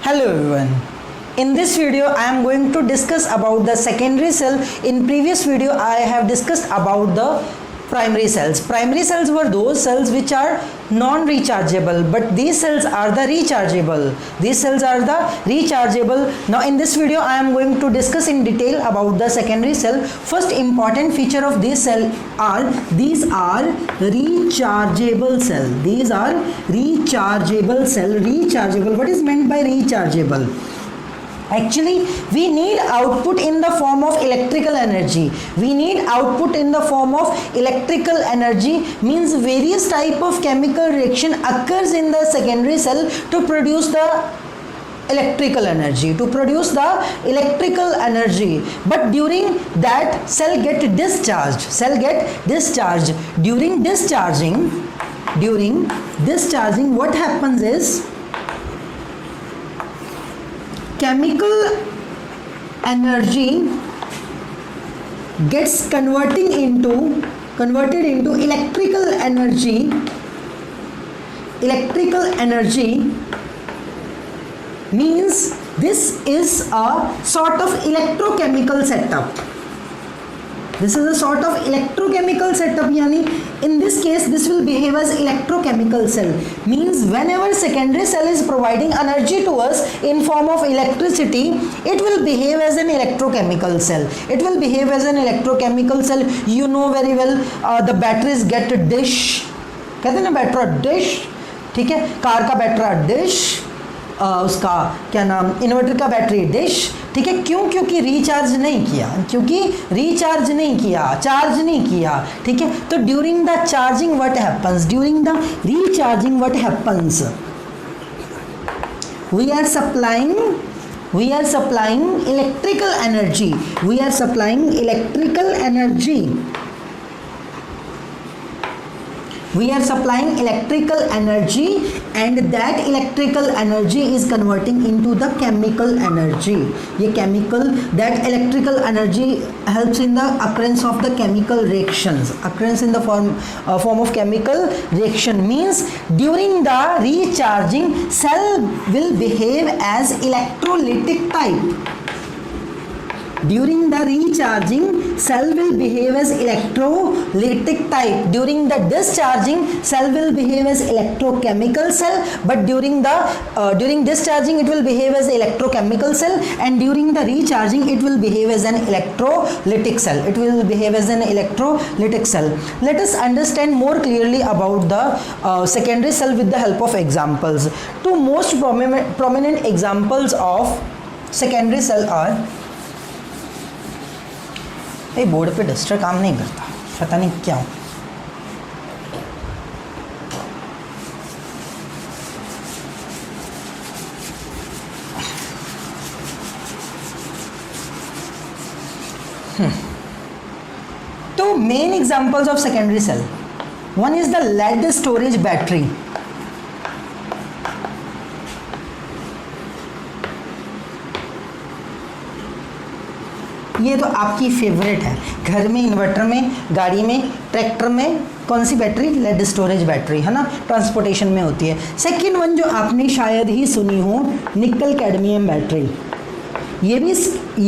Hello everyone. In this video I am going to discuss about the secondary cell. In previous video I have discussed about the primary cells. Primary cells were those cells which are non-rechargeable, but these cells are the rechargeable. These cells are the rechargeable. Now in this video I am going to discuss in detail about the secondary cell. First important feature of this cell are these are rechargeable cell. These are rechargeable cell. Rechargeable. What is meant by rechargeable? Actually, we need output in the form of electrical energy. We need output in the form of electrical energy, means various type of chemical reaction occurs in the secondary cell to produce the electrical energy, but during that cell get discharged. During discharging what happens is chemical energy gets converted into electrical energy. Electrical energy means this is a sort of electrochemical setup. Yani in this case this will behave as electrochemical cell. Means whenever secondary cell is providing energy to us in form of electricity, it will behave as an electrochemical cell. You know very well the batteries get a dish. कहते हैं ना बैटरा dish, ठीक है, car का बैटरा dish, उसका क्या नाम, inverter का बैटरी डिश, ठीक है। क्यों? क्योंकि चार्ज नहीं किया, ठीक है। तो during the charging what happens, during the recharging what happens, we are supplying electrical energy. We are supplying electrical energy and that electrical energy is converting into the chemical energy. That electrical energy helps in the occurrence of the chemical reactions. Occurrence in the form of chemical reaction means during the recharging cell will behave as electrolytic type. During the recharging, cell will behave as electrolytic type. During the discharging, cell will behave as electrochemical cell. But during discharging, it will behave as electrochemical cell, and during the recharging, it will behave as an electrolytic cell. Let us understand more clearly about the secondary cell with the help of examples. Two most prominent examples of secondary cell are. ये board पे duster काम नहीं करता, पता नहीं क्या हो। तो main examples of secondary cell, one is the lead storage battery. ये तो आपकी फेवरेट है, घर में, इन्वर्टर में, गाड़ी में, ट्रैक्टर में कौन सी बैटरी? लेड स्टोरेज बैटरी, है ना, ट्रांसपोर्टेशन में होती है. सेकंड वन जो आपने शायद ही सुनी हो, निकल कैडमियम बैटरी. ये भी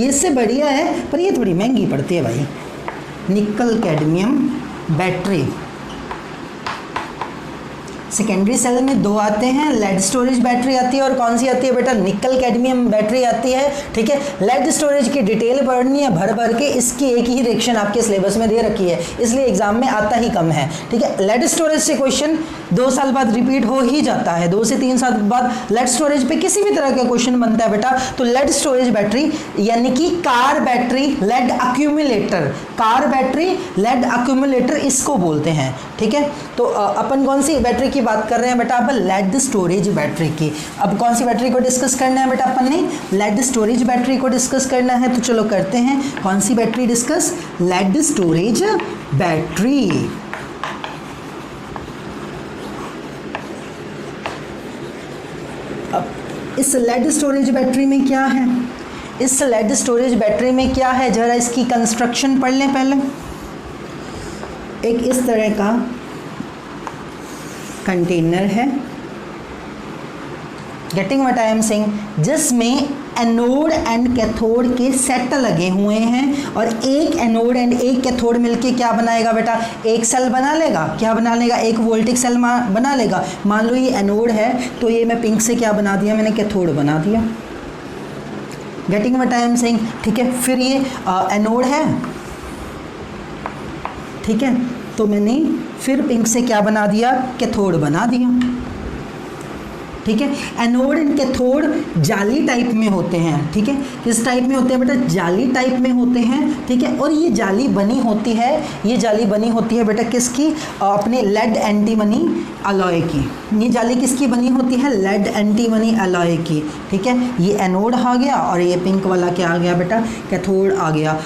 ये से बढ़िया है पर ये थोड़ी महंगी पड़ती है भाई. निकल कैडमियम बैटरी सेकेंडरी सेल में दो आते हैं, लेड स्टोरेज बैटरी आती है और कौन सी आती है बेटा? निकल कैडमियम बैटरी आती है, ठीक है. लेड स्टोरेज की डिटेल पढ़नी है भर के, इसकी एक ही रिएक्शन आपके सिलेबस में दे रखी है, इसलिए एग्जाम में आता ही कम है, ठीक है. लेड स्टोरेज से क्वेश्चन 2 साल बाद रिपीट हो ही जाता है, 2 से 3 साल बाद लेड स्टोरेज पे किसी भी तरह का क्वेश्चन बनता है बेटा. तो लेड स्टोरेज बैटरी यानी कि कार बैटरी, लेड अक्यूमुलेटर इसको बोलते हैं, ठीक है. तो अपन कौन सी बैटरी की बात कर रहे हैं बेटा? अब लेड स्टोरेज बैटरी की. अब कौन सी बैटरी को डिस्कस करना है बेटा? अपन ने लेड स्टोरेज बैटरी को डिस्कस करना है, तो चलो करते हैं. कौन सी battery discuss? Lead storage battery. अब इस लेड स्टोरेज बैटरी में क्या है? जरा इसकी कंस्ट्रक्शन पढ़ लें पहले. एक इस तरह का कंटेनर है, getting what I am saying, जिसमें एनोड एंड कैथोड के सेट लगे हुए हैं और एक एनोड एंड एक कैथोड मिलके क्या बनाएगा बेटा, एक सेल बना लेगा। क्या बना लेगा, एक वोल्टिक सेल बना लेगा। मान लो ये एनोड है तो ये मैं पिंक से क्या बना दिया, मैंने कैथोड बना दिया। Getting what I am saying, ठीक है। फिर ये एनोड है, ठीक है, तो मैंने फिर पिंक से क्या बना दिया, कैथोड बना दिया, ठीक है। एनोड एंड कैथोड जाली टाइप में होते हैं, ठीक है। किस टाइप में होते हैं बेटा, जाली टाइप में होते हैं, ठीक है। और ये जाली बनी होती है, ये जाली बनी होती है बेटा किसकी, अपने लेड एंटीमनी अलॉय की। ये जाली किसकी बनी होती है, लेड एंटीमनी अलॉय की, ठीक है। ये एनोड आ गया और ये पिंक वाला क्या आ गया बेटा, कैथोड आ गया,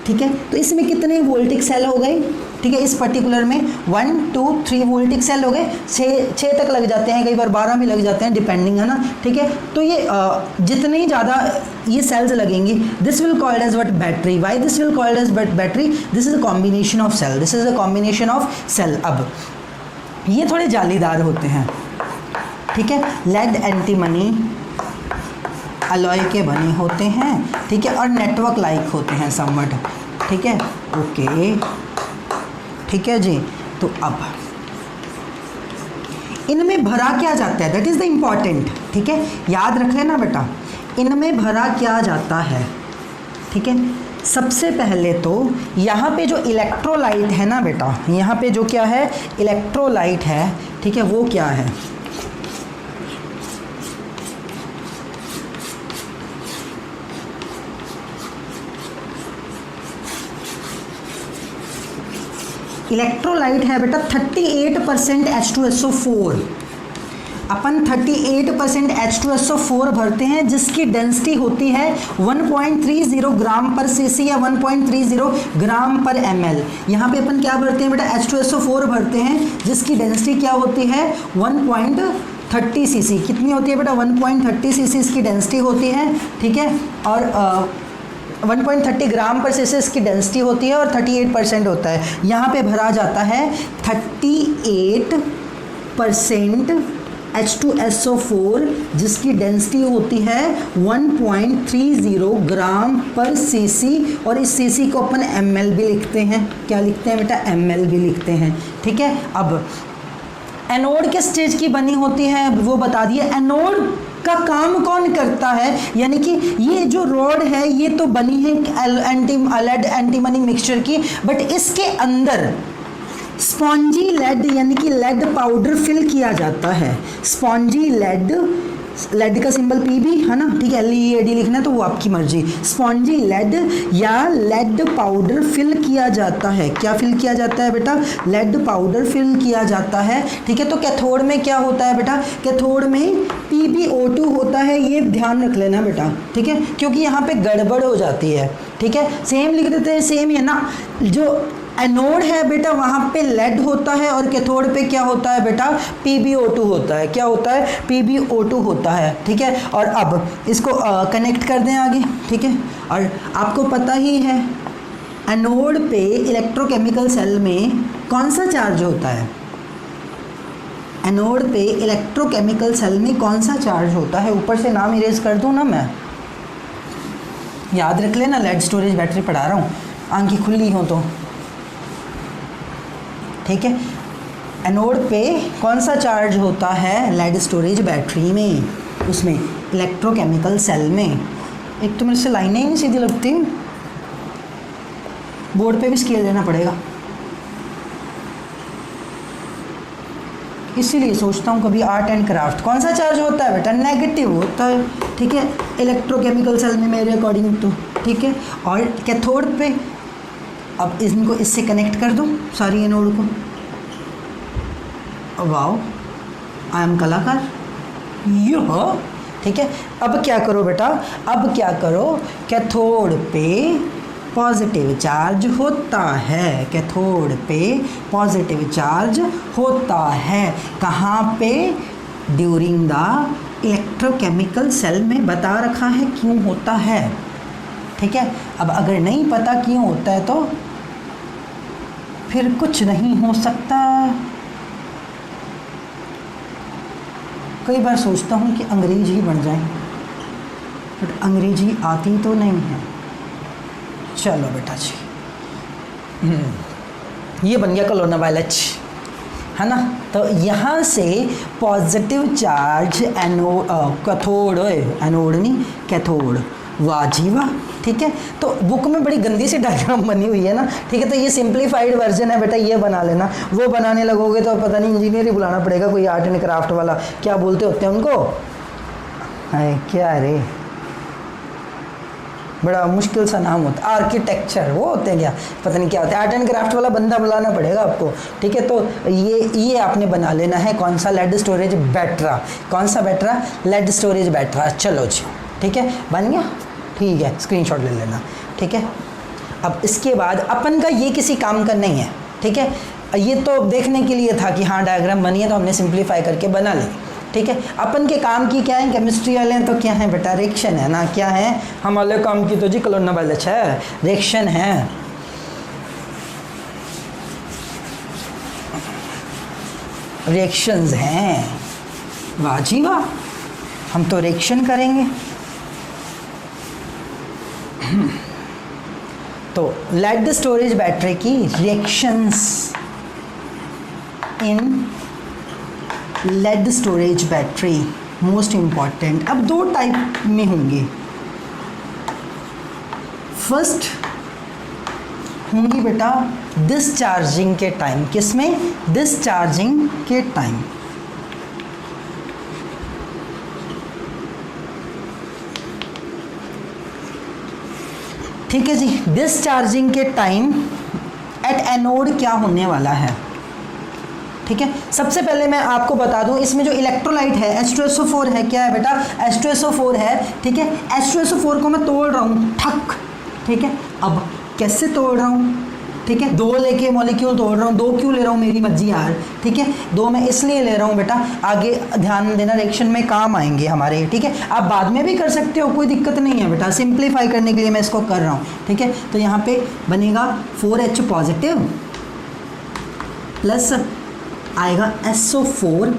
ठीक है। तो इसमें कितने वोल्टिक सेल हो गए, ठीक है। इस पर्टिकुलर में 1 2 3 वोल्टिक सेल हो गए, 6 तक लग जाते हैं, कई बार 12 भी लग जाते हैं, डिपेंडिंग, है ना, ठीक है। तो ये जितने ही ज़्यादा ये सेल्स लगेंगी, this will called as what, battery. Why this will called as battery, this is a combination of cell, this is a combination of cell. अब ये थोड़े जालीदार होते हैं, ठीक है, लेड एंटीमनी अलॉय के बने होते हैं, ठीक है, और नेटवर्क लाइक होते हैं समवट, ठीक है, ओके, ठीक है जी। तो अब इनमें भरा क्या जाता है, दैट इज द इम्पॉर्टेंट, ठीक है, याद रख लेना बेटा, इनमें भरा क्या जाता है, ठीक है। सबसे पहले तो यहाँ पे जो इलेक्ट्रोलाइट है ना बेटा, यहाँ पे जो क्या है, इलेक्ट्रोलाइट है, ठीक है, वो क्या है, इलेक्ट्रोलाइट है बेटा 38% H2SO4। अपन 38% H2SO4 भरते हैं, जिसकी डेंसिटी होती है 1.30 ग्राम पर सीसी या 1.30 ग्राम पर ml। यहाँ पे अपन क्या भरते हैं बेटा, H2SO4 भरते हैं, जिसकी डेंसिटी क्या होती है 1.30 सीसी। कितनी होती है बेटा, 1.30 सीसी इसकी डेंसिटी होती है, ठीक है। और 1.30 ग्राम पर सीसी इसकी डेंसिटी होती है और 38% होता है। यहाँ पे भरा जाता है 38% H2SO4, जिसकी डेंसिटी होती है 1.30 ग्राम पर सीसी, और इस सीसी को अपन ml भी लिखते हैं। क्या लिखते हैं बेटा, ml भी लिखते हैं, ठीक है। अब एनोड किस स्टेज की बनी होती है वो बता दिए। एनोड का काम कौन करता है, यानी कि ये जो रॉड है ये तो बनी है लेड एंटीमनी मिक्सचर की, बट इसके अंदर स्पॉन्जी लेड यानी कि लेड पाउडर फिल किया जाता है। स्पॉन्जी लेड, लेड का सिंबल पी भी है ना, ठीक है, LEAD लिखना है तो वो आपकी मर्जी। स्पॉन्जी लेड या लेड पाउडर फिल किया जाता है। क्या फिल किया जाता है बेटा, लेड पाउडर फिल किया जाता है, ठीक है। तो कैथोड में क्या होता है बेटा, कैथोड में PbO2 होता है, ये ध्यान रख लेना बेटा, ठीक है, क्योंकि यहाँ पे गड़बड़ हो जाती है, ठीक है। सेम लिख देते हैं, सेम है ना। जो एनोड है बेटा वहाँ पे लेड होता है और कैथोड पे क्या होता है बेटा, PbO2 होता है। क्या होता है, PbO2 होता है, ठीक है। और अब इसको कनेक्ट कर दें आगे, ठीक है। और आपको पता ही है एनोड पे इलेक्ट्रोकेमिकल सेल में कौन सा चार्ज होता है, एनोड पे इलेक्ट्रोकेमिकल सेल में कौन सा चार्ज होता है। ऊपर से नाम इरेज कर दूँ ना, मैं याद रख लेना, लेड स्टोरेज बैटरी पढ़ा रहा हूँ, आंखें खुली हो तो, ठीक है। एनोड पे कौन सा चार्ज होता है, लेड स्टोरेज बैटरी में, उसमें इलेक्ट्रोकेमिकल सेल में। एक तो मेरे से लाइनें ही नहीं सीधी लगती, बोर्ड पे भी स्केल देना पड़ेगा, इसीलिए सोचता हूँ कभी आर्ट एंड क्राफ्ट। कौन सा चार्ज होता है बेटा, नेगेटिव होता है, ठीक है, इलेक्ट्रोकेमिकल सेल में मेरे अकॉर्डिंग तो, ठीक है। और कैथोड पे अब इनको इससे कनेक्ट कर दो सारी एनोड को। वाओ, आई एम कलाकार, यो, ठीक है। अब क्या करो बेटा, अब क्या करो, कैथोड पे पॉजिटिव चार्ज होता है, कैथोड पे पॉजिटिव चार्ज होता है। कहाँ पे, ड्यूरिंग द इलेक्ट्रोकेमिकल सेल में बता रखा है क्यों होता है, ठीक है। अब अगर नहीं पता क्यों होता है तो फिर कुछ नहीं हो सकता, कई बार सोचता हूँ कि अंग्रेजी ही बन जाए, बट अंग्रेजी आती तो नहीं है। चलो बेटा जी, ये बन गया कोरोनावायरस, है ना। तो यहाँ से पॉजिटिव चार्ज कैथोड नहीं कैथोड, वाह जी वाह। ठीक है, तो बुक में बड़ी गंदी सी डायग्राम बनी हुई है ना। ठीक है, तो ये सिंप्लीफाइड वर्जन है बेटा, ये बना लेना। वो बनाने लगोगे तो पता नहीं इंजीनियर ही बुलाना पड़ेगा, कोई आर्ट एंड क्राफ्ट वाला, क्या बोलते होते हैं उनको, है क्या रे, बड़ा मुश्किल सा नाम होता है, आर्किटेक्चर वो होते हैं क्या, पता नहीं क्या होता है, आर्ट एंड क्राफ्ट वाला बंदा बुलाना पड़ेगा आपको। ठीक है, तो ये आपने बना लेना है, कौन सा, लेड स्टोरेज बैटरा, कौन सा बैटरा, लेड स्टोरेज बैटरा। चलो जी, ठीक है, बन गया, ठीक है, स्क्रीनशॉट ले लेना। ठीक है, अब इसके बाद अपन का ये किसी काम का नहीं है। ठीक है, ये तो देखने के लिए था कि हाँ डायग्राम बनी है तो हमने सिंप्लीफाई करके बना ली। ठीक है, अपन के काम की क्या है, केमिस्ट्री वाले हैं तो क्या है बेटा, रिएक्शन है ना। क्या है हमारे काम की, तो जी कोरोनावायरस है, रिएक्शन है। रिएक्शंस हैं, वाह जी वाह, हम तो रिएक्शन करेंगे। तो लेड स्टोरेज बैटरी की reactions in lead storage battery most important. अब दो टाइप में होंगे, फर्स्ट होंगी बेटा डिस्चार्जिंग के टाइम, किसमें, डिस्चार्जिंग के टाइम। ठीक है जी, डिस्चार्जिंग के टाइम एट एनोड क्या होने वाला है। ठीक है, सबसे पहले मैं आपको बता दूं, इसमें जो इलेक्ट्रोलाइट है H2SO4 है, क्या है बेटा, H2SO4 है। ठीक है, H2SO4 को मैं तोड़ रहा हूँ, ठक। ठीक है, अब कैसे तोड़ रहा हूँ, ठीक है, दो लेके मॉलिक्यूल तोड़ रहा हूँ, दो क्यों ले रहा हूँ मेरी मर्जी यार। ठीक है, दो मैं इसलिए ले रहा हूँ बेटा, आगे ध्यान देना, रिएक्शन में काम आएंगे हमारे। ठीक है, आप बाद में भी कर सकते हो, कोई दिक्कत नहीं है बेटा, सिंप्लीफाई करने के लिए मैं इसको कर रहा हूँ। ठीक है, तो यहाँ पे बनेगा 4H पॉजिटिव प्लस आएगा SO4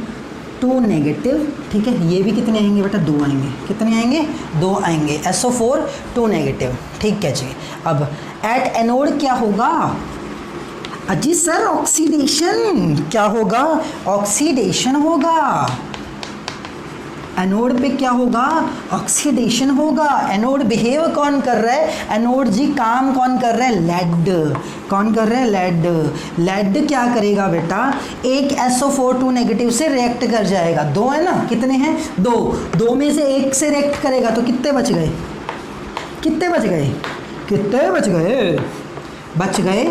2 नेगेटिव। ठीक है, ये भी कितने आएंगे बेटा, 2 आएंगे, कितने आएंगे, 2 आएंगे, SO4 2 नेगेटिव। ठीक है जी, अब एट एनोड क्या होगा, अजी सर ऑक्सीडेशन, क्या होगा, ऑक्सीडेशन होगा। एनोड पे क्या होगा, ऑक्सीडेशन होगा। एनोड बिहेव कौन कर रहा है, एनोड जी काम कौन कर रहा है, लेड, कौन कर रहा है, लेड। लेड क्या करेगा बेटा, एक SO4 2 नेगेटिव से रिएक्ट कर जाएगा, दो है ना, कितने हैं, दो, दो में से एक से रिएक्ट करेगा तो कितने बच गए, कितने बच गए, कितने बच गए, बच गए,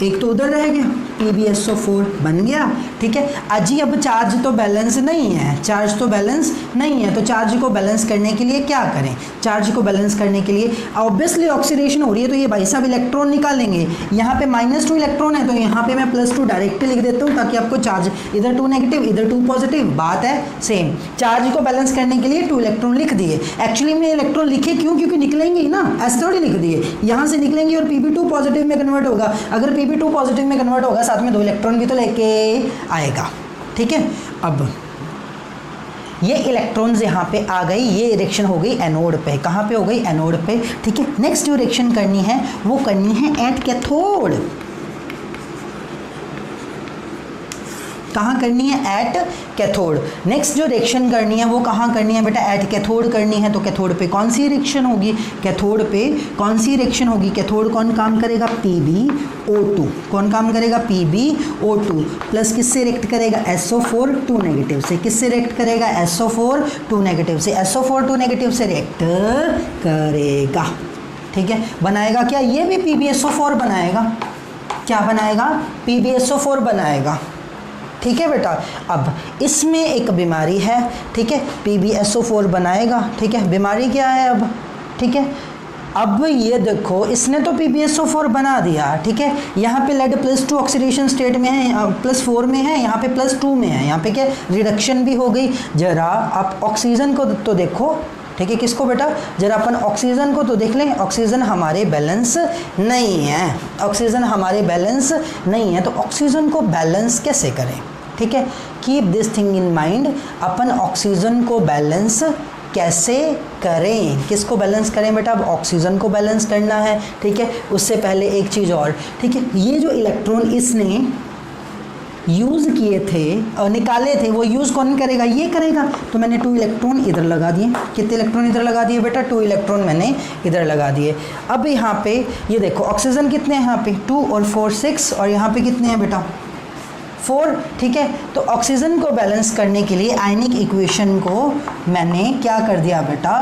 एक तो उधर रह गया, PbSO4 बन गया। ठीक है, अजी अब चार्ज तो बैलेंस नहीं है, चार्ज तो बैलेंस नहीं है, तो चार्ज को बैलेंस करने के लिए क्या करें, चार्ज को बैलेंस करने के लिए ऑब्वियसली ऑक्सीडेशन हो रही है, तो ये भाई साहब इलेक्ट्रॉन निकालेंगे। यहाँ पे -2 इलेक्ट्रॉन है, तो यहाँ पे मैं +2 डायरेक्टली लिख देता हूँ, ताकि आपको चार्ज इधर 2 नेगेटिव इधर 2 पॉजिटिव, बात है सेम। चार्ज को बैलेंस करने के लिए 2 इलेक्ट्रॉन लिख दिए। एक्चुअली में इलेक्ट्रॉन लिखे क्यों, क्योंकि निकलेंगे ही ना, ऐसे थोड़ी लिख दिए, यहाँ से निकलेंगे और Pb2 पॉजिटिव में कन्वर्ट होगा। अगर Pb2 पॉजिटिव में कन्वर्ट होगा, साथ में 2 इलेक्ट्रॉन भी तो लेके आएगा। ठीक है, अब ये इलेक्ट्रॉन्स यहाँ पे आ गई, ये रिएक्शन हो गई एनोड पे, कहाँ पे हो गई, एनोड पे। ठीक है, नेक्स्ट जो रिएक्शन करनी है वो करनी है एट कैथोड। कहाँ करनी है, एट कैथोड। नेक्स्ट जो रिएक्शन करनी है वो कहाँ करनी है बेटा, एट कैथोड करनी है। तो कैथोड पे कौन सी रिएक्शन होगी, कैथोड पे कौन सी रिएक्शन होगी, कैथोड कौन काम करेगा, PbO2, कौन काम करेगा, PbO2 प्लस किससे रिएक्ट करेगा, SO4 2 नेगेटिव से, किससे रिएक्ट करेगा, SO4 2 नेगेटिव से, SO4 2 नेगेटिव से रिएक्ट करेगा। ठीक है, बनाएगा क्या, ये भी PbSO4 बनाएगा, क्या बनाएगा, PbSO4 बनाएगा। ठीक है बेटा, अब इसमें एक बीमारी है। ठीक है, PbSO4 बनाएगा। ठीक है, बीमारी क्या है अब, ठीक है, अब ये देखो इसने तो PbSO4 बना दिया। ठीक है, यहाँ पे लेड +2 ऑक्सीडेशन स्टेट में है, +4 में है, यहाँ पे +2 में है, यहाँ पे क्या रिडक्शन भी हो गई। जरा आप ऑक्सीजन को तो देखो, ठीक है, किसको बेटा, जरा अपन ऑक्सीजन को तो देख लें, ऑक्सीजन हमारे बैलेंस नहीं है, ऑक्सीजन हमारे बैलेंस नहीं है, तो ऑक्सीजन को बैलेंस कैसे करें, ठीक है, keep this thing in mind. Upon oxygen को बैलेंस कैसे करें, किसको बैलेंस करें बेटा, अब ऑक्सीजन को बैलेंस करना है। ठीक है, उससे पहले एक चीज़ और, ठीक है, ये जो इलेक्ट्रॉन इसने यूज़ किए थे और निकाले थे, वो यूज़ कौन करेगा, ये करेगा। तो मैंने 2 इलेक्ट्रॉन इधर लगा दिए। कितने इलेक्ट्रॉन इधर लगा दिए बेटा, 2 इलेक्ट्रॉन मैंने इधर लगा दिए। अब यहाँ पे ये देखो ऑक्सीजन कितने हैं, यहाँ पे 2 और 4 6, और यहाँ पे कितने हैं बेटा 4। ठीक है, तो ऑक्सीजन को बैलेंस करने के लिए आयनिक इक्वेशन को मैंने क्या कर दिया बेटा,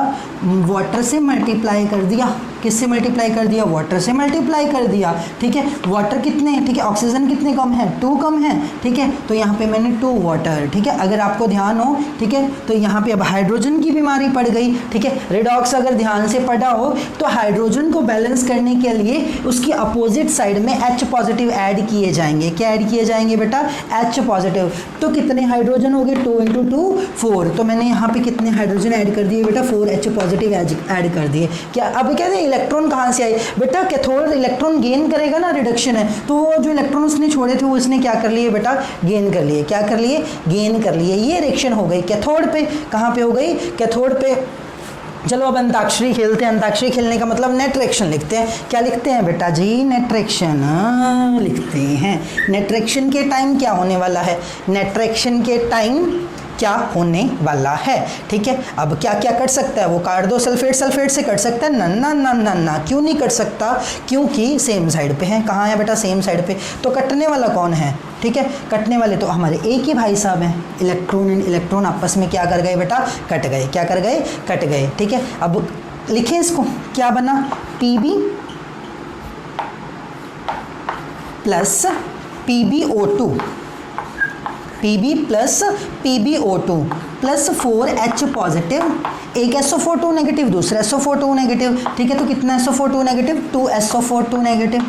वाटर से मल्टीप्लाई कर दिया। किससे मल्टीप्लाई कर दिया, वाटर से मल्टीप्लाई कर दिया। ठीक है, वाटर कितने हैं, ठीक है, ऑक्सीजन कितने कम है, 2 कम है। ठीक है, तो यहाँ पे मैंने 2 वाटर। ठीक है, अगर आपको ध्यान हो, ठीक है, तो यहाँ पे अब हाइड्रोजन की बीमारी पड़ गई। ठीक है, रेडॉक्स अगर ध्यान से पढ़ा हो तो हाइड्रोजन को बैलेंस करने के लिए उसकी अपोजिट साइड में H पॉजिटिव ऐड किए जाएंगे। क्या ऐड किए जाएंगे बेटा, H पॉजिटिव। तो कितने हाइड्रोजन हो गए, 2 × 2 4। तो मैंने यहाँ पे कितने हाइड्रोजन ऐड कर दिए बेटा, 4 H पॉजिटिव ऐड कर दिए। क्या अब कहते हैं इलेक्ट्रॉन कहाँ से आए बेटा, कैथोड इलेक्ट्रॉन गेन करेगा ना, रिडक्शन है, तो वो जो इलेक्ट्रॉन उसने छोड़े थे वो इसने क्या कर लिए बेटा, गेन कर लिए। क्या कर लिए, गेन कर लिए। ये रिएक्शन हो गई कैथोड पे। कहाँ पे हो गई, कैथोड पे। चलो अब अंताक्षरी खेलते हैं। अंताक्षरी खेलने का मतलब नेट रिएक्शन लिखते हैं। क्या लिखते हैं बेटा जी, नेट रिएक्शन लिखते हैं। नेट रिएक्शन के टाइम क्या होने वाला है, नेट रिएक्शन के टाइम क्या होने वाला है। ठीक है, अब क्या क्या कट सकता है, वो काट दो। सल्फेट सल्फेट से कट सकता है, ना ना ना ना ना, क्यों नहीं कट सकता, क्योंकि सेम साइड पे है। कहाँ है बेटा, सेम साइड पे। तो कटने वाला कौन है, ठीक है, कटने वाले तो हमारे एक ही भाई साहब हैं। इलेक्ट्रॉन एंड इलेक्ट्रॉन आपस में क्या कर गए बेटा, कट गए। क्या कर गए, कट गए। ठीक है, अब लिखें इसको, क्या बना, Pb plus PbO2, Pb plus PbO2 plus 4H positive, एक SO4 2 नेगेटिव, दूसरा SO4 2 नेगेटिव। ठीक है, तो कितना SO4 2 negative, 2 SO4 2 negative,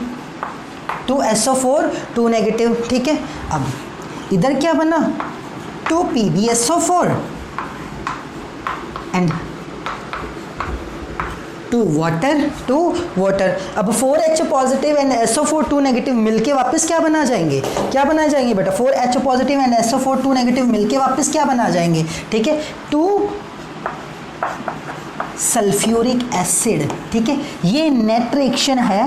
2 SO4 2 negative. ठीक है, अब इधर क्या बना, 2 PbSO4 एंड 2 वाटर। अब 4H positive and SO4 2 negative मिलके वापस क्या बना जाएंगे, क्या बना जाएंगे बेटा, 4H positive and SO4 2 negative मिलके वापस क्या बना जाएंगे। ठीक है, 2 सल्फ्यूरिक एसिड। ठीक है, ये नेट रिएक्शन है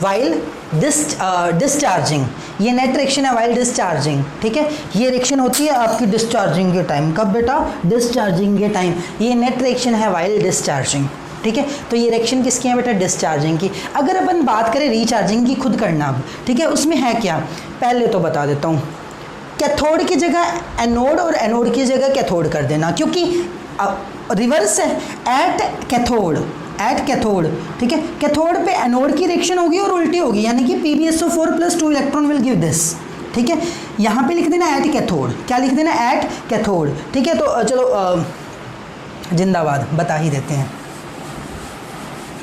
वाइल डिस्चार्जिंग। ये नेट रिएक्शन है वाइल डिस्चार्जिंग। ठीक है, ये रिएक्शन होती है आपकी डिस्चार्जिंग के टाइम। कब बेटा, डिस्चार्जिंग के टाइम। ये नेट रिएक्शन है वाइल डिस्चार्जिंग। ठीक है, तो ये रिएक्शन किसकी है बेटा, डिस्चार्जिंग की। अगर अपन बात करें रिचार्जिंग की, खुद करना अब। ठीक है, उसमें है क्या, पहले तो बता देता हूँ। कैथोड की जगह एनोड और एनोड की जगह कैथोड कर देना, क्योंकि रिवर्स है, एट कैथोड। ठीक है, कैथोड पे एनोड की रिएक्शन होगी और उल्टी होगी, यानी कि PbSO4 plus 2 electron will give this. ठीक है, यहाँ पे लिख देना एट कैथोड। क्या लिख देना, एट कैथोड। ठीक है, तो चलो जिंदाबाद बता ही देते हैं।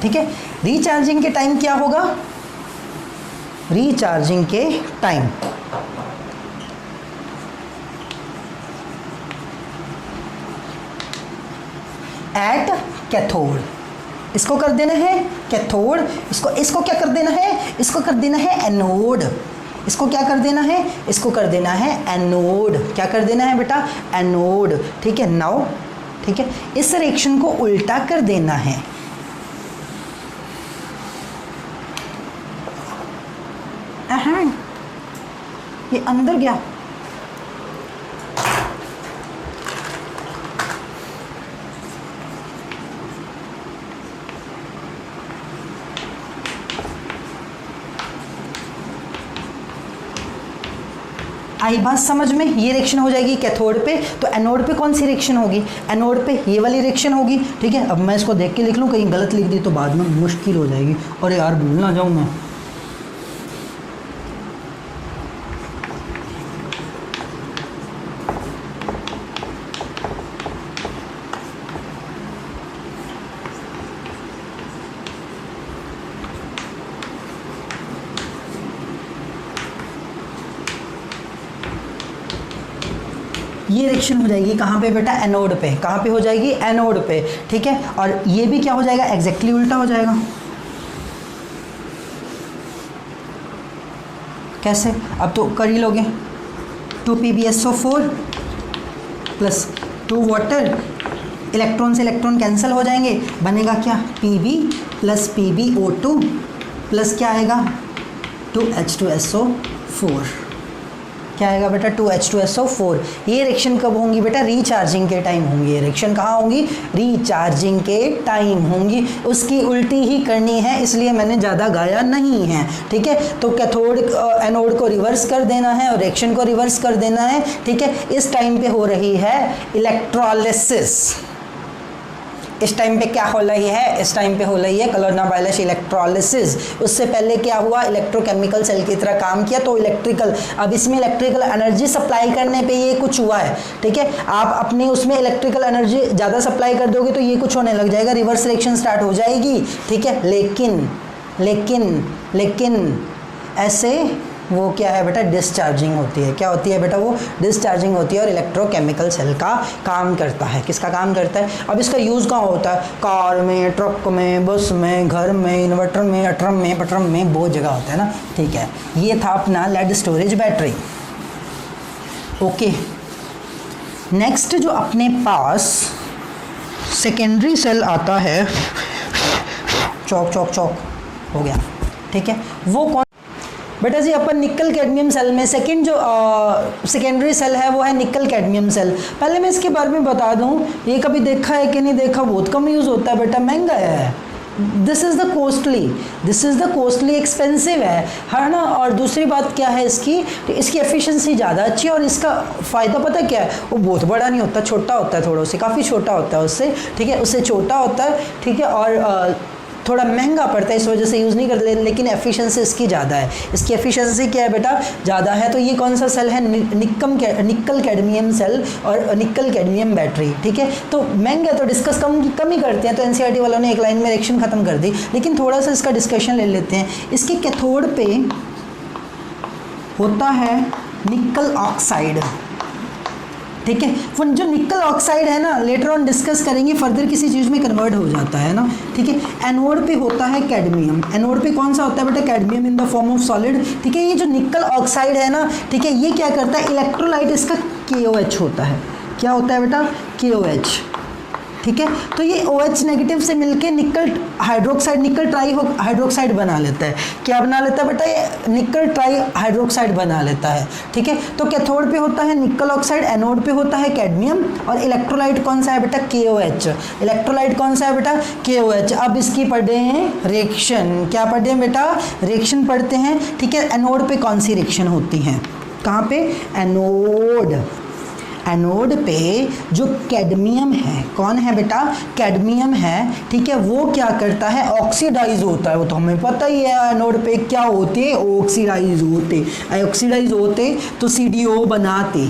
ठीक है, रिचार्जिंग के टाइम क्या होगा, रिचार्जिंग के टाइम एट कैथोड, इसको कर देना है कैथोड, इसको क्या कर देना है, इसको कर देना है एनोड। इसको क्या कर देना है, इसको कर देना है एनोड। क्या कर देना है बेटा, एनोड। ठीक है, नाउ ठीक है, इस रिएक्शन को उल्टा कर देना है। ये अंदर गया, आई बात समझ में। ये रिएक्शन हो जाएगी कैथोड पे, तो एनोड पे कौन सी रिएक्शन होगी, एनोड पे ये वाली रिएक्शन होगी। ठीक है, अब मैं इसको देख के लिख लूँ, कहीं गलत लिख दी तो बाद में मुश्किल हो जाएगी, और यार भूल ना जाऊँ मैं। ये रिएक्शन हो जाएगी कहाँ पे बेटा, एनोड पे। कहाँ पे हो जाएगी, एनोड पे। ठीक है, और ये भी क्या हो जाएगा, एग्जैक्टली उल्टा हो जाएगा। कैसे, अब तो कर ही लोगे, 2PbSO4 प्लस 2 वाटर, इलेक्ट्रॉन से इलेक्ट्रॉन कैंसिल हो जाएंगे, बनेगा क्या, Pb प्लस PbO2 प्लस क्या आएगा 2H2SO4, क्या आएगा बेटा 2H2SO4। ये रिएक्शन कब होंगी बेटा, रिचार्जिंग के टाइम होंगी। ये रिएक्शन कहाँ होंगी, रिचार्जिंग के टाइम होंगी। उसकी उल्टी ही करनी है, इसलिए मैंने ज़्यादा गाया नहीं है, ठीक है। तो कैथोड एनोड को रिवर्स कर देना है और रिएक्शन को रिवर्स कर देना है, ठीक है। इस टाइम पे हो रही है इलेक्ट्रोलिसिस। इस टाइम पे क्या हो रही है, इस टाइम पे हो रही है कलोनाबाइलस इलेक्ट्रोलिसिस। उससे पहले क्या हुआ, इलेक्ट्रोकेमिकल सेल की तरह काम किया तो इलेक्ट्रिकल, अब इसमें इलेक्ट्रिकल एनर्जी सप्लाई करने पे ये कुछ हुआ है, ठीक है। आप अपने उसमें इलेक्ट्रिकल एनर्जी ज़्यादा सप्लाई कर दोगे तो ये कुछ होने लग जाएगा, रिवर्स रिएक्शन स्टार्ट हो जाएगी, ठीक है। लेकिन ऐसे वो क्या है बेटा, डिस्चार्जिंग होती है। क्या होती है बेटा, वो डिस्चार्जिंग होती है और इलेक्ट्रोकेमिकल सेल का काम करता है। किसका काम करता है, अब इसका यूज़ कहाँ होता है, कार में, ट्रक में, बस में, घर में, इन्वर्टर में, अट्रम में, पट्रम में, बहुत जगह होता है ना, ठीक है। ये था अपना lead storage battery. Okay, next जो अपने पास सेकेंडरी सेल आता है, चौक हो गया, ठीक है। वो कौन बेटा जी, अपन निकल कैडमियम सेल में सेकंड जो सेकेंडरी सेल है वो है निकल कैडमियम सेल। पहले मैं इसके बारे में बता दूं, ये कभी देखा है कि नहीं देखा, बहुत कम यूज़ होता है बेटा, महंगा है। This is the costly expensive है ना। और दूसरी बात क्या है इसकी एफिशिएंसी ज़्यादा अच्छी है और इसका फ़ायदा पता क्या है, वो बहुत बड़ा नहीं होता, छोटा होता है, थोड़ा से काफ़ी छोटा होता है उससे, ठीक है, उससे छोटा होता है, ठीक है। और थोड़ा महंगा पड़ता है, इस वजह से यूज़ नहीं करते, लेकिन एफिशिएंसी इसकी ज़्यादा है। इसकी एफिशिएंसी क्या है बेटा, ज़्यादा है। तो ये कौन सा सेल है, निकल कैडमियम सेल और निकल कैडमियम बैटरी, ठीक है। तो महंगा है तो डिस्कस कम ही करते हैं, तो एनसीईआरटी वालों ने एक लाइन में रिएक्शन ख़त्म कर दी, लेकिन थोड़ा सा इसका डिस्कशन ले लेते हैं। इसके कैथोड पे होता है निकल ऑक्साइड, ठीक है। वो जो निकल ऑक्साइड है ना, लेटर ऑन डिस्कस करेंगे, फर्दर किसी चीज़ में कन्वर्ट हो जाता है ना, ठीक है। एनोड पे होता है कैडमियम, एनोड पे कौन सा होता है बेटा, cadmium in the form of solid, ठीक है। ये जो निकल ऑक्साइड है ना, ठीक है, ये क्या करता है, इलेक्ट्रोलाइट इसका KOH होता है। क्या होता है बेटा, KOH, ठीक है। तो ये OH नेगेटिव से मिलके निकल हाइड्रोक्साइड, निकल ट्राई हाइड्रोक्साइड बना लेता है। क्या बना लेता है बेटा, ये निकल ट्राई हाइड्रोक्साइड बना लेता है, ठीक है। तो कैथोड पे होता है निकल ऑक्साइड, एनोड पे होता है कैडमियम, और इलेक्ट्रोलाइट कौन सा है बेटा, KOH। इलेक्ट्रोलाइट कौन सा है बेटा, KOH। अब इसकी पढ़े हैं रिएक्शन, क्या पढ़े हैं बेटा, रिएक्शन पढ़ते हैं, ठीक है। एनोड पे कौन सी रिएक्शन होती है, कहाँ पे, एनोड पे जो कैडमियम है, कौन है बेटा, कैडमियम है, ठीक है। वो क्या करता है, ऑक्सीडाइज होता है, वो तो हमें पता ही है। एनोड पे क्या होते, ऑक्सीडाइज होते तो सीडीओ बनाते,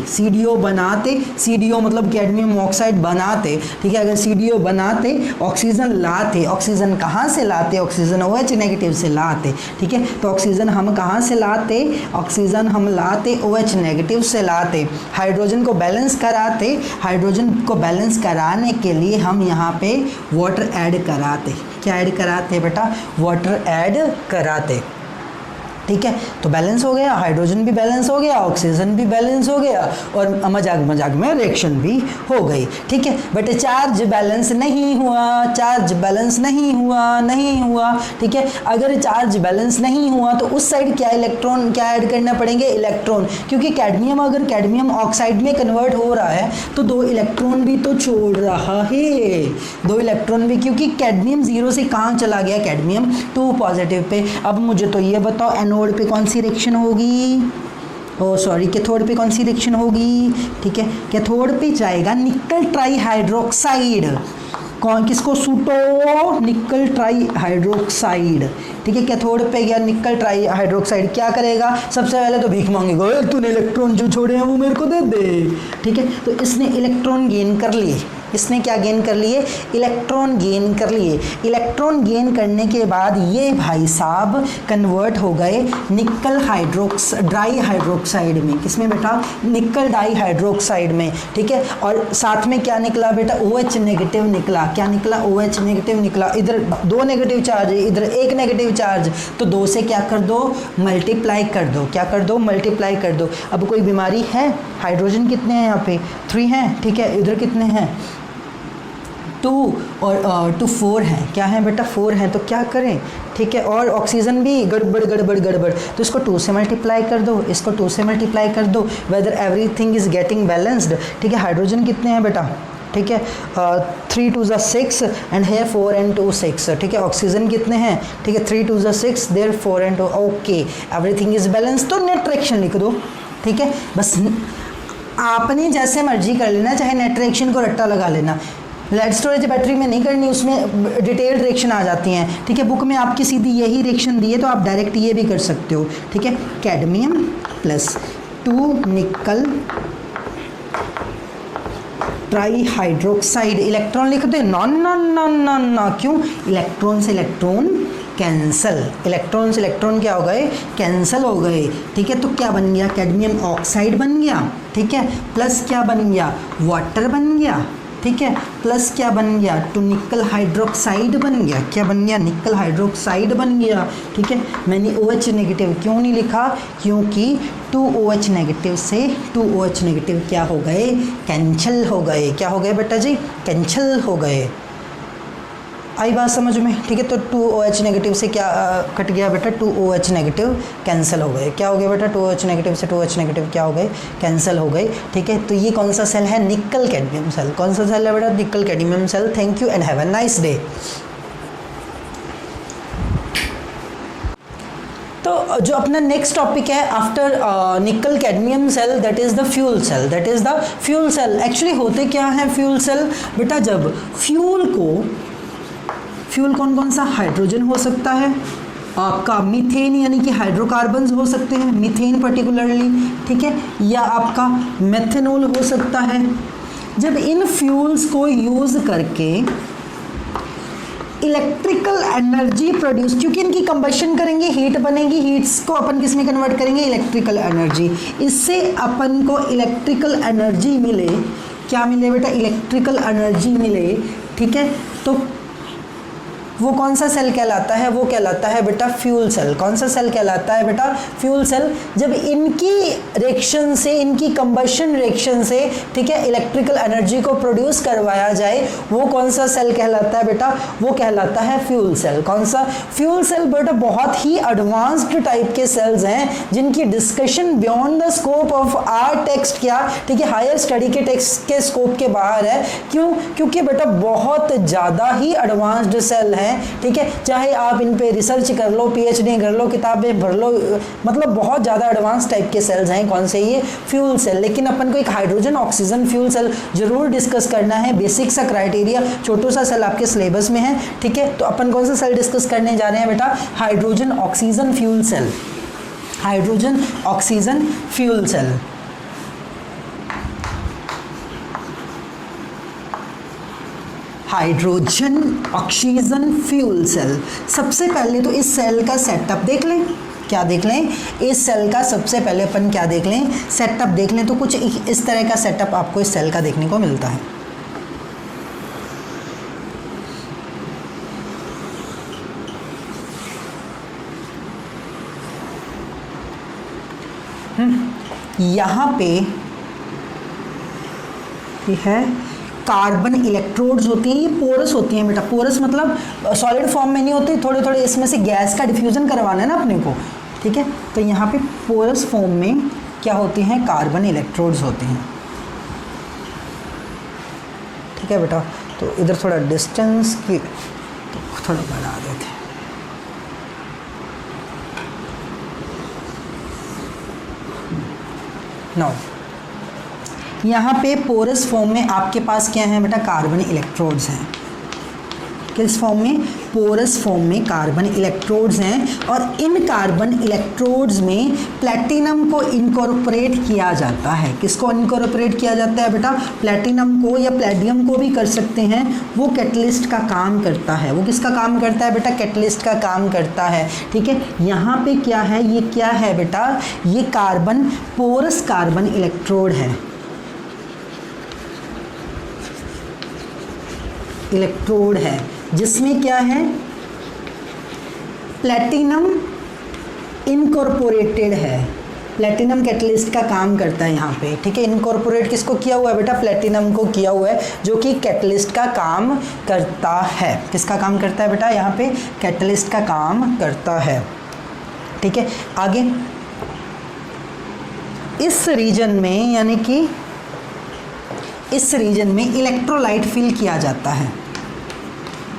सीडीओ मतलब कैडमियम ऑक्साइड बनाते, ठीक है। अगर सीडीओ बनाते, ऑक्सीजन लाते, ऑक्सीजन कहाँ से लाते, ऑक्सीजन OH नेगेटिव से लाते, ठीक है। तो ऑक्सीजन हम कहाँ से लाते, ऑक्सीजन हम लाते OH नेगेटिव से लाते। हाइड्रोजन को बैलेंस कराते, हाइड्रोजन को बैलेंस कराने के लिए हम यहाँ पे वाटर ऐड कराते। क्या ऐड कराते बेटा, वाटर ऐड कराते, ठीक है। तो बैलेंस हो गया, हाइड्रोजन भी बैलेंस हो गया, ऑक्सीजन भी बैलेंस हो गया, और मजाक में रिएक्शन भी हो गई, ठीक है। बट चार्ज बैलेंस नहीं हुआ, ठीक है। अगर चार्ज बैलेंस नहीं हुआ तो उस साइड क्या इलेक्ट्रॉन क्या ऐड करना पड़ेंगे, इलेक्ट्रॉन, क्योंकि कैडमियम अगर कैडमियम ऑक्साइड में कन्वर्ट हो रहा है तो 2 इलेक्ट्रॉन भी तो छोड़ रहा है, 2 इलेक्ट्रॉन भी, क्योंकि कैडमियम 0 से कहाँ चला गया, कैडमियम 2 पॉजिटिव पे। अब मुझे तो ये बताओ, एनोड पे कौन सी रिएक्शन होगी, कैथोड पे कौन सी रिएक्शन होगी, ठीक है। कैथोड पे जाएगा निकल ट्राई हाइड्रोक्साइड, किसको, सूटो निकल ट्राई हाइड्रोक्साइड, ठीक है। कैथोड पे गया निकल ट्राई हाइड्रोक्साइड, क्या करेगा, सबसे पहले तो भीख मांगेगा, तूने इलेक्ट्रॉन जो छोड़े हैं वो मेरे को दे दे, ठीक है। तो इसने इलेक्ट्रॉन गेन कर लिए, इसने क्या गेन कर लिए, इलेक्ट्रॉन गेन कर लिए। इलेक्ट्रॉन गेन करने के बाद ये भाई साहब कन्वर्ट हो गए निकल ड्राई हाइड्रोक्साइड में। किसमें बेटा, निकल डाई हाइड्रोक्साइड में, ठीक है। और साथ में क्या निकला बेटा, OH नेगेटिव निकला। क्या निकला, OH नेगेटिव निकला। इधर 2 नेगेटिव चार्ज है, इधर 1 नेगेटिव चार्ज, तो 2 से क्या कर दो, मल्टीप्लाई कर दो। क्या कर दो, मल्टीप्लाई कर दो। अब कोई बीमारी है, हाइड्रोजन कितने हैं यहाँ पे, 3 हैं, ठीक है। इधर कितने हैं, 2 और 2 4 हैं। क्या है बेटा, 4 हैं, तो क्या करें, ठीक है। और ऑक्सीजन भी गड़बड़ गड़बड़ गड़बड़, तो इसको 2 से मल्टीप्लाई कर दो, इसको 2 से मल्टीप्लाई कर दो, whether everything is getting balanced, ठीक है। हाइड्रोजन कितने हैं बेटा, ठीक है, 3 2 6 एंड है 4 and 2 6, ठीक है। ऑक्सीजन कितने हैं, ठीक है, 3 2 6 there 4 and 2, okay, everything is balance. तो नेट रिएक्शन लिख दो, ठीक है। बस आपने जैसे मर्जी कर लेना, चाहे नेट रिएक्शन को रट्टा लगा लेना। लेड स्टोरेज बैटरी में नहीं करनी, उसमें डिटेल्ड रिएक्शन आ जाती हैं, ठीक है। बुक में आपकी सीधी यही रिएक्शन दी है, तो आप डायरेक्ट ये भी कर सकते हो, ठीक है। कैडमियम प्लस 2 निकल ट्राई हाइड्रोक्साइड, इलेक्ट्रॉन लिख दो, नॉन नॉन नॉन नॉन ना, क्यों, इलेक्ट्रॉन से इलेक्ट्रॉन कैंसल, इलेक्ट्रॉन से इलेक्ट्रॉन क्या हो गए, कैंसल हो गए, ठीक है। तो क्या बन गया, कैडमियम ऑक्साइड बन गया, ठीक है, प्लस क्या बन गया, वाटर बन गया, ठीक है, प्लस क्या बन गया, 2 निकल हाइड्रोक्साइड बन गया। क्या बन गया, निकल हाइड्रोक्साइड बन गया, ठीक है। मैंने OH नेगेटिव क्यों नहीं लिखा, क्योंकि 2 OH नेगेटिव से 2 OH नेगेटिव क्या हो गए, कैंसल हो गए। क्या हो गए बेटा जी, कैंसल हो गए। आई बात समझ में, ठीक है। तो 2 OH नेगेटिव से क्या कट गया बेटा, 2 OH नेगेटिव कैंसिल हो गए। क्या हो गया बेटा, 2 OH नेगेटिव से 2 OH नेगेटिव क्या हो गए, कैंसिल हो गए, ठीक है। तो ये कौन सा सेल है, निकल कैडमियम सेल। कौन सा सेल है बेटा, nickel cadmium cell. Thank you and have a nice day. तो जो अपना नेक्स्ट टॉपिक है after nickel cadmium cell, that is the fuel cell. That is the fuel cell. Actually होते क्या है फ्यूल सेल बेटा, जब फ्यूल कौन कौन सा, हाइड्रोजन हो सकता है, आपका मीथेन यानी कि हाइड्रोकार्बन्स हो सकते हैं, मीथेन पर्टिकुलरली, ठीक है, या आपका मेथनॉल हो सकता है। जब इन फ्यूल्स को यूज़ करके इलेक्ट्रिकल एनर्जी प्रोड्यूस, क्योंकि इनकी कंबशन करेंगे, हीट बनेगी, हीट्स को अपन किस में कन्वर्ट करेंगे, इलेक्ट्रिकल एनर्जी। इससे अपन को इलेक्ट्रिकल एनर्जी मिले, क्या मिले बेटा, इलेक्ट्रिकल एनर्जी मिले, ठीक है। तो वो कौन सा सेल कहलाता है, वो कहलाता है बेटा फ्यूल सेल। कौन सा सेल कहलाता है बेटा, फ्यूल सेल। जब इनकी रिएक्शन से, इनकी कंबशन रिएक्शन से, ठीक है, इलेक्ट्रिकल एनर्जी को प्रोड्यूस करवाया जाए, वो कौन सा सेल कहलाता है बेटा, वो कहलाता है फ्यूल सेल। कौन सा, फ्यूल सेल बेटा बहुत ही एडवांस्ड टाइप के सेल्स हैं, जिनकी discussion beyond the scope of our text, क्या, ठीक है, हायर स्टडी के टेक्स्ट के स्कोप के बाहर है। क्यों, क्योंकि बेटा बहुत ज़्यादा ही एडवांस्ड सेल है, ठीक है। चाहे आप इन पे रिसर्च कर लो, PhD कर लो, किताबें भर लो, मतलब बहुत ज़्यादा एडवांस टाइप के सेल्स हैं। कौन से, ये फ्यूल सेल। लेकिन अपन को एक हाइड्रोजन ऑक्सीजन फ्यूल सेल जरूर डिस्कस करना है, बेसिक सा क्राइटेरिया, छोटू सा सेल आपके सिलेबस में है, ठीक है। तो अपन कौन सा सेल डिस्कस करने जा रहे हैं बेटा, hydrogen oxygen fuel cell. Hydrogen oxygen fuel cell. Hydrogen oxygen fuel cell. सबसे पहले तो इस सेल का सेटअप देख लें। क्या देख लें, इस सेल का सबसे पहले अपन क्या देख लें, सेटअप देख लें। तो कुछ इस तरह का सेटअप आपको इस सेल का देखने को मिलता है। यहाँ पे है कार्बन इलेक्ट्रोड्स होती हैं, ये पोरस होती हैं बेटा। पोरस मतलब सॉलिड फॉर्म में नहीं होती, थोड़े थोड़े इसमें से गैस का डिफ्यूजन करवाना है ना अपने को, ठीक है। तो यहाँ पे पोरस फॉर्म में क्या होती हैं, कार्बन इलेक्ट्रोड्स होती हैं, ठीक है बेटा। तो इधर थोड़ा डिस्टेंस की तो थोड़ा बढ़ा देते हैं। नो, यहाँ पे पोरस फॉर्म में आपके पास क्या है बेटा, कार्बन इलेक्ट्रोड्स हैं। किस फॉर्म में, पोरस फॉर्म में कार्बन इलेक्ट्रोड्स हैं और इन कार्बन इलेक्ट्रोड्स में प्लैटिनम को इनकॉर्पोरेट किया जाता है। किसको इनकॉर्पोरेट किया जाता है बेटा? प्लैटिनम को या प्लेडियम को भी कर सकते हैं। वो कैटलिस्ट का काम करता है। वो किसका काम करता है बेटा? कैटलिस्ट का काम करता है। ठीक है, यहाँ पे क्या है? ये क्या है बेटा? ये कार्बन पोरस कार्बन इलेक्ट्रोड है। इलेक्ट्रोड है जिसमें क्या है? प्लैटिनम इनकॉर्पोरेटेड है। प्लैटिनम कैटलिस्ट का काम करता है यहाँ पे। ठीक है, इनकॉर्पोरेट किसको किया हुआ है बेटा? प्लैटिनम को किया हुआ है, जो कि कैटलिस्ट का काम करता है। किसका काम करता है बेटा? यहाँ पे कैटलिस्ट का काम करता है। ठीक है, आगे इस रीजन में, यानी कि इस रीजन में इलेक्ट्रोलाइट फिल किया जाता है।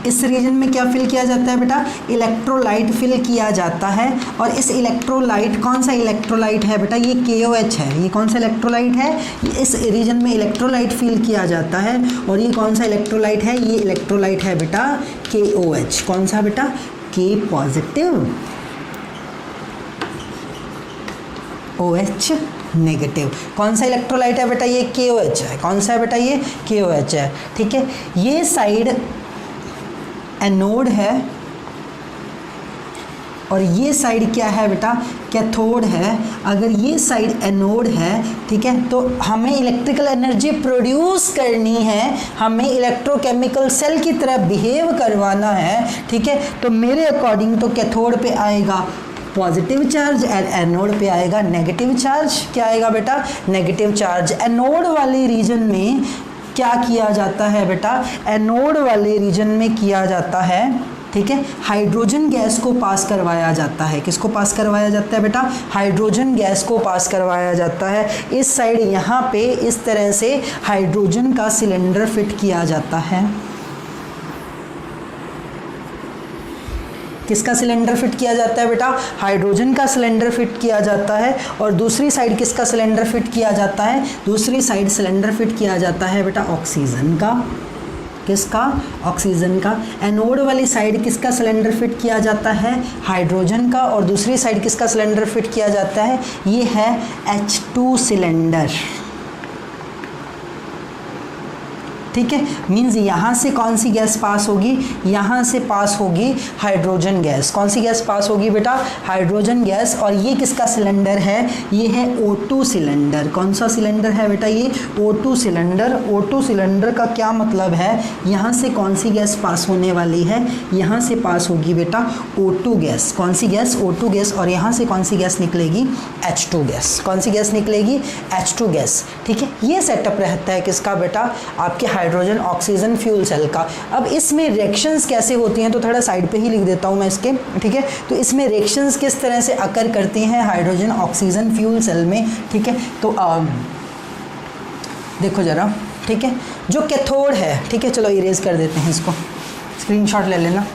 इस रीजन में क्या फिल किया जाता है बेटा? इलेक्ट्रोलाइट फिल किया जाता है। और इस इलेक्ट्रोलाइट, कौन सा इलेक्ट्रोलाइट है बेटा? ये KOH है। ये कौन सा इलेक्ट्रोलाइट है? इस रीजन में इलेक्ट्रोलाइट फिल किया जाता है। और ये कौन सा इलेक्ट्रोलाइट है? ये इलेक्ट्रोलाइट है बेटा KOH। कौन सा बेटा? K positive, OH negative. कौन सा इलेक्ट्रोलाइट है बेटा? ये KOH है। कौन सा है बेटा? ये KOH है। ठीक है, ये साइड एनोड है और ये साइड क्या है बेटा? कैथोड है। अगर ये साइड एनोड है, ठीक है, तो हमें इलेक्ट्रिकल एनर्जी प्रोड्यूस करनी है, हमें इलेक्ट्रोकेमिकल सेल की तरह बिहेव करवाना है। ठीक है, तो मेरे अकॉर्डिंग तो कैथोड पे आएगा पॉजिटिव चार्ज और एनोड पे आएगा नेगेटिव चार्ज। क्या आएगा बेटा? Negative charge. एनोड वाले रीजन में क्या किया जाता है बेटा? एनोड वाले रीजन में किया जाता है, ठीक है, हाइड्रोजन गैस को पास करवाया जाता है। किसको पास करवाया जाता है बेटा? हाइड्रोजन गैस को पास करवाया जाता है। इस साइड यहाँ पे इस तरह से हाइड्रोजन का सिलेंडर फिट किया जाता है। किसका सिलेंडर फिट किया जाता है बेटा? हाइड्रोजन का सिलेंडर फिट किया जाता है। और दूसरी साइड किसका सिलेंडर फिट किया जाता है? दूसरी साइड सिलेंडर फिट किया जाता है बेटा ऑक्सीजन का। किसका? ऑक्सीजन का। एनोड वाली साइड किसका सिलेंडर फिट किया जाता है? हाइड्रोजन का। और दूसरी साइड किसका सिलेंडर फिट किया जाता है? ये है H2 सिलेंडर। ठीक है, मीन्स यहाँ से कौन सी गैस पास होगी? यहाँ से पास होगी हाइड्रोजन गैस। कौन सी गैस पास होगी बेटा? Hydrogen gas. और ये किसका सिलेंडर है? ये है O2 सिलेंडर। कौन सा सिलेंडर है बेटा? ये O2 सिलेंडर। O2 सिलेंडर का क्या मतलब है? यहाँ से कौन सी गैस पास होने वाली है? यहाँ से पास होगी बेटा O2 गैस। कौन सी गैस? O2 gas. और यहाँ से कौन सी गैस निकलेगी? H2 gas. कौन सी गैस निकलेगी? H2 gas. ठीक है, ये सेटअप रहता है किसका बेटा? आपके हाइड्रोजन ऑक्सीजन फ्यूल सेल का। अब इसमें रिएक्शंस कैसे होती हैं तो थोड़ा साइड पे ही लिख देता हूँ मैं इसके। ठीक है, तो इसमें रिएक्शंस किस तरह से अकर करती हैं हाइड्रोजन ऑक्सीजन फ्यूल सेल में। ठीक है, तो देखो जरा। ठीक है, जो कैथोड है, ठीक है, चलो इरेज कर देते हैं इसको, स्क्रीनशॉट ले लेना।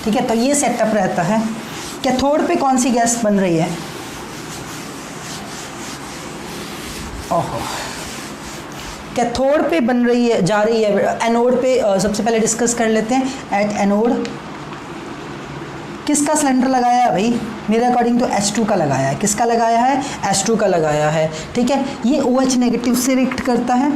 ठीक है, तो ये सेटअप रहता है। कैथोड पे कौन सी गैस बन रही है? ओहो, कैथोड पे बन रही है, जा रही है। एनोड पे सबसे पहले डिस्कस कर लेते हैं। एट एनोड किसका सिलेंडर लगाया है भाई? मेरे अकॉर्डिंग तो H2 का लगाया है। किसका लगाया है? H2 का लगाया है। ठीक है, ये OH नेगेटिव से रिएक्ट करता है।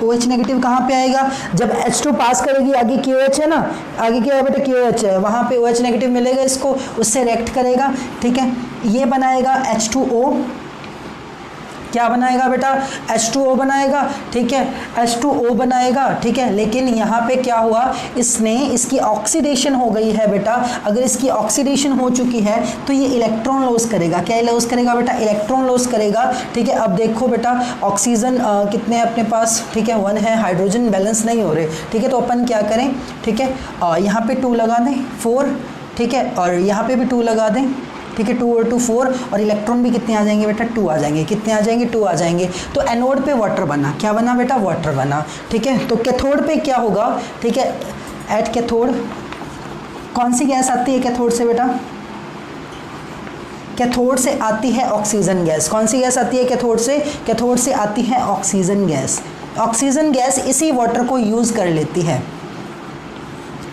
OH नेगेटिव कहाँ पे आएगा? जब H2 पास करेगी, आगे KOH है ना, आगे क्या है बेटा? KOH है, वहाँ पे OH नेगेटिव मिलेगा इसको, उससे रिएक्ट करेगा। ठीक है, ये बनाएगा H2O। क्या बनाएगा बेटा? H2O बनाएगा। ठीक है, H2O बनाएगा। ठीक है, लेकिन यहाँ पे क्या हुआ? इसकी ऑक्सीडेशन हो गई है बेटा। अगर इसकी ऑक्सीडेशन हो चुकी है तो ये इलेक्ट्रॉन लॉस करेगा। क्या लॉस करेगा बेटा? इलेक्ट्रॉन लॉस करेगा। ठीक है, अब देखो बेटा, ऑक्सीजन कितने अपने पास? ठीक है, 1 है। हाइड्रोजन बैलेंस नहीं हो रहे। ठीक है, तो अपन क्या करें? ठीक है, यहाँ पे 2 लगा दें, 4। ठीक है, और यहाँ पे भी 2 लगा दें। ठीक है, 2 और 2 4। और इलेक्ट्रॉन भी कितने आ जाएंगे बेटा? 2 आ जाएंगे। कितने आ जाएंगे? 2 आ जाएंगे। तो एनोड पे वाटर बना। क्या बना बेटा? वाटर बना। ठीक है, तो कैथोड पे क्या होगा? ठीक है, एट कैथोड कौन सी गैस आती है कैथोड से बेटा? कैथोड से आती है ऑक्सीजन गैस। कौन सी गैस आती है कैथोड से? कैथोड से आती है ऑक्सीजन गैस। ऑक्सीजन गैस इसी वाटर को यूज़ कर लेती है।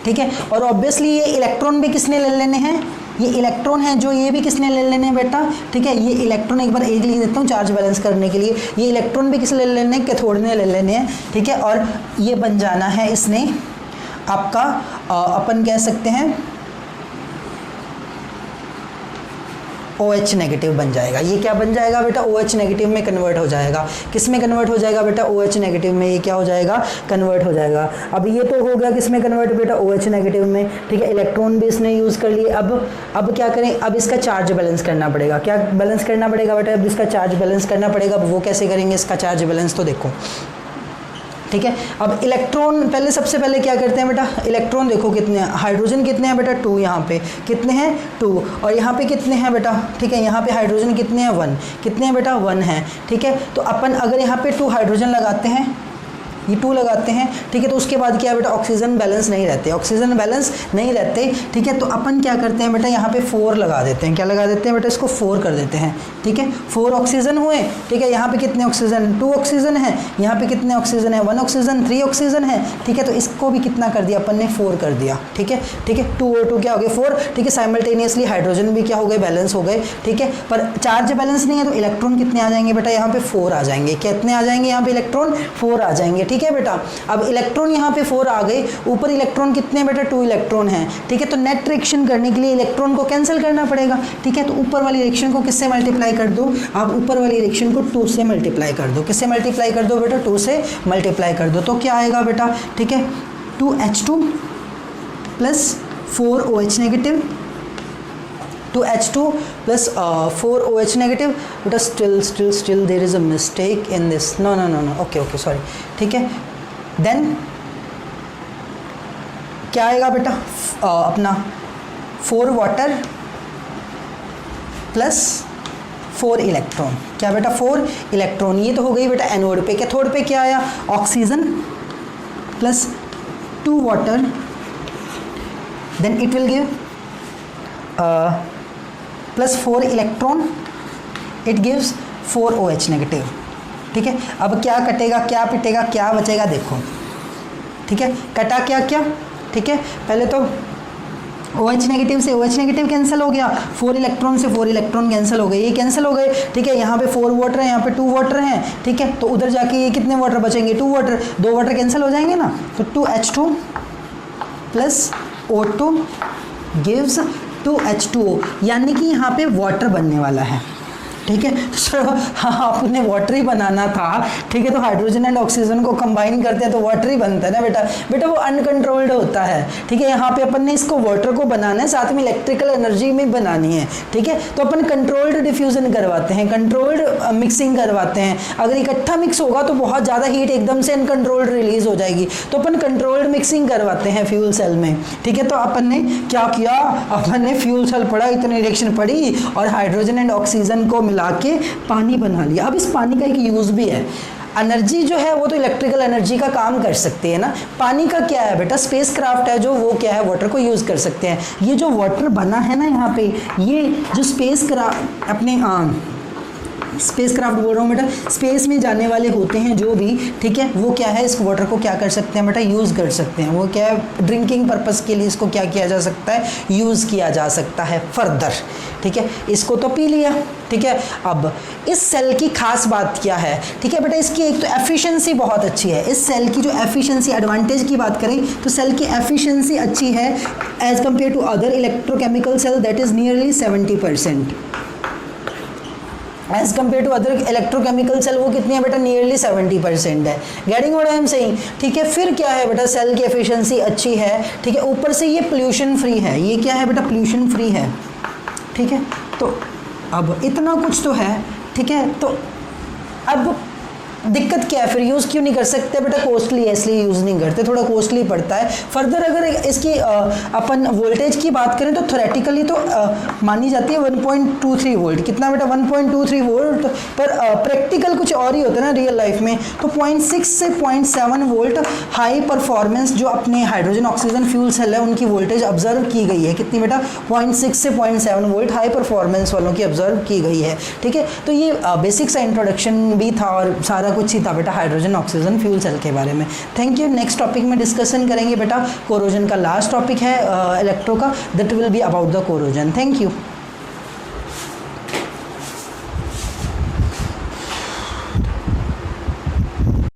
ठीक है। और ऑब्वियसली ये इलेक्ट्रॉन भी किसने ले लेने हैं, ये इलेक्ट्रॉन है जो ये भी किसने ले लेने हैं बेटा, ठीक है। ये इलेक्ट्रॉन एक बार एक लिख देता हूँ चार्ज बैलेंस करने के लिए, ये इलेक्ट्रॉन भी किसने ले लेने हैं, कैथोड ने ले लेने हैं, ठीक है। और ये बन जाना है इसने आपका अपन कह सकते हैं OH नेगेटिव बन जाएगा। ये क्या बन जाएगा बेटा, OH नेगेटिव में कन्वर्ट हो जाएगा। किस में कन्वर्ट हो जाएगा बेटा, OH नेगेटिव में। ये क्या हो जाएगा, कन्वर्ट हो जाएगा। अब ये तो हो गया किस में कन्वर्ट बेटा, OH नेगेटिव में, ठीक है। इलेक्ट्रॉन भी इसने यूज़ कर लिए। अब क्या करें, अब इसका चार्ज बैलेंस करना पड़ेगा। क्या बैलेंस करना पड़ेगा बेटा, अब इसका चार्ज बैलेंस करना पड़ेगा। अब वो कैसे करेंगे इसका चार्ज बैलेंस, तो देखो, ठीक है। अब इलेक्ट्रॉन पहले, सबसे पहले क्या करते हैं बेटा, इलेक्ट्रॉन देखो कितने हैं, हाइड्रोजन कितने हैं बेटा 2, यहाँ पे कितने हैं 2, और यहाँ पे कितने हैं बेटा, ठीक है। यहाँ पे हाइड्रोजन कितने हैं 1, कितने हैं बेटा 1 है, ठीक है। तो अपन अगर यहाँ पे 2 हाइड्रोजन लगाते हैं, ये 2 लगाते हैं, ठीक है, तो उसके बाद क्या है बेटा, ऑक्सीजन बैलेंस नहीं रहते, ऑक्सीजन बैलेंस नहीं रहते, ठीक है। तो अपन क्या करते हैं बेटा, यहाँ पे 4 लगा देते हैं। क्या लगा देते हैं बेटा, इसको 4 कर देते हैं, ठीक है। 4 ऑक्सीजन हुए, ठीक है। यहाँ पे कितने ऑक्सीजन, 2 ऑक्सीजन है। यहाँ पे कितने ऑक्सीजन है, 1 ऑक्सीजन, 3 ऑक्सीजन है, ठीक है। तो इसको भी कितना कर दिया अपन ने, 4 कर दिया, ठीक है, ठीक है। 2 और 2 क्या हो गए 4, ठीक है। साइमल्टेनियसली हाइड्रोजन भी क्या हो गए, बैलेंस हो गए, ठीक है। पर चार्ज बैलेंस नहीं है, तो इलेक्ट्रॉन कितने आ जाएंगे बेटा, यहाँ पे 4 आ जाएंगे। कितने आ जाएंगे यहाँ पे इलेक्ट्रॉन, 4 आ जाएंगे, ठीक है बेटा। अब इलेक्ट्रॉन यहाँ पे 4 आ गए, ऊपर इलेक्ट्रॉन कितने हैं बेटा, 2 इलेक्ट्रॉन हैं, ठीक है। तो नेट रिएक्शन करने के लिए इलेक्ट्रॉन को कैंसिल करना पड़ेगा, ठीक है। तो ऊपर वाली रिएक्शन को किससे मल्टीप्लाई कर दो, आप ऊपर वाली रिएक्शन को 2 से मल्टीप्लाई कर दो। किससे मल्टीप्लाई कर दो बेटा, 2 से मल्टीप्लाई कर दो। तो क्या आएगा बेटा, ठीक है, 2H2 plus 4OH negative, 2H2 plus 4OH negative, but still there is a mistake in this. No, okay, sorry, ठीक है। Then क्या आएगा बेटा, अपना 4 वाटर प्लस 4 इलेक्ट्रॉन। क्या बेटा, 4 इलेक्ट्रॉन। ये तो हो गई बेटा एनोड पे। कैथोड पे क्या आया, oxygen plus 2 water, then it will give plus 4 electron, it gives 4OH negative, ठीक है। अब क्या कटेगा, क्या पिटेगा, क्या बचेगा, देखो, ठीक है। कटा क्या क्या, ठीक है। पहले तो OH नेगेटिव से OH नेगेटिव कैंसिल हो गया, 4 इलेक्ट्रॉन से 4 इलेक्ट्रॉन कैंसिल हो गए, ये कैंसिल हो गए, ठीक है। यहाँ पे 4 वाटर है, यहाँ पे 2 वाटर हैं, ठीक है। तो उधर जाके ये कितने वाटर बचेंगे, 2 वाटर, 2 वाटर कैंसिल हो जाएंगे ना। तो 2H2 plus O2 gives 2H2O, यानी कि यहाँ पे वाटर बनने वाला है, ठीक है। तो सर हाँ, आपने वाटर ही बनाना था, ठीक है। तो हाइड्रोजन एंड ऑक्सीजन को कंबाइन करते हैं तो वाटर ही बनता है ना बेटा वो अनकंट्रोल्ड होता है, ठीक है। यहाँ पे अपन ने इसको वाटर को बनाना है, साथ में इलेक्ट्रिकल एनर्जी में बनानी है, ठीक है। तो अपन कंट्रोल्ड डिफ्यूजन करवाते हैं, कंट्रोल्ड मिक्सिंग करवाते हैं। अगर इकट्ठा मिक्स होगा तो बहुत ज़्यादा हीट एकदम से अनकंट्रोल्ड रिलीज हो जाएगी, तो अपन कंट्रोल्ड मिक्सिंग करवाते हैं फ्यूल सेल में, ठीक है। तो अपन ने क्या किया, अपन ने फ्यूल सेल पढ़ा, इतनी रिएक्शन पढ़ी और हाइड्रोजन एंड ऑक्सीजन को मिला के पानी बना लिया। अब इस पानी का एक यूज भी है, एनर्जी जो है वो तो इलेक्ट्रिकल एनर्जी का काम कर सकती है ना। पानी का क्या है बेटा, स्पेस क्राफ्ट है जो, वो क्या है, वाटर को यूज कर सकते हैं। ये जो वाटर बना है ना यहाँ पे, ये जो स्पेस क्राफ्ट अपने स्पेस क्राफ्ट बोल रहा हूँ बेटा, स्पेस में जाने वाले होते हैं जो भी, ठीक है, वो क्या है, इस वाटर को क्या कर सकते हैं बेटा, यूज़ कर सकते हैं। वो क्या है, ड्रिंकिंग पर्पस के लिए इसको क्या किया जा सकता है, यूज़ किया जा सकता है फर्दर, ठीक है। इसको तो पी लिया, ठीक है। अब इस सेल की खास बात क्या है, ठीक है बेटा, इसकी एक तो एफिशिएंसी बहुत अच्छी है। इस सेल की जो एफिशिएंसी, एडवांटेज की बात करें तो सेल की एफिशिएंसी अच्छी है as compare to other electrochemical cell, that is nearly 70%। As compare to other electrochemical cell वो कितनी है बेटा, नियरली 70% है। Getting what I am saying, ठीक है। फिर क्या है बेटा, सेल की एफिशिएंसी अच्छी है, ठीक है। ऊपर से ये पोल्यूशन फ्री है, ये क्या है बेटा, पोल्यूशन फ्री है, ठीक है। तो अब इतना कुछ तो है, ठीक है। तो अब दिक्कत क्या है, फिर यूज़ क्यों नहीं कर सकते बेटा, कॉस्टली है इसलिए यूज़ नहीं करते, थोड़ा कॉस्टली पड़ता है। फर्दर अगर इसकी अपन वोल्टेज की बात करें तो थ्योरेटिकली तो मानी जाती है 1.23 वोल्ट, कितना बेटा, 1.23 वोल्ट, पर प्रैक्टिकल कुछ और ही होता है ना रियल लाइफ में। तो 0.6 से 0.7 वोल्ट हाई परफॉर्मेंस जो अपने हाइड्रोजन ऑक्सीजन फ्यूल सेल है उनकी वोल्टेज ऑब्जर्व की गई है, कितनी बेटा, 0.6 से 0.7 वोल्ट हाई परफॉर्मेंस वालों की ऑब्जर्व की गई है, ठीक है। तो ये बेसिक सा इंट्रोडक्शन भी था और सारा कुछ ही था बेटा हाइड्रोजन ऑक्सीजन फ्यूल सेल के बारे में। Thank you. नेक्स्ट टॉपिक में डिस्कशन करेंगे बेटा कोरोजन का, लास्ट टॉपिक है इलेक्ट्रो का, that will be about the corrosion. Thank you.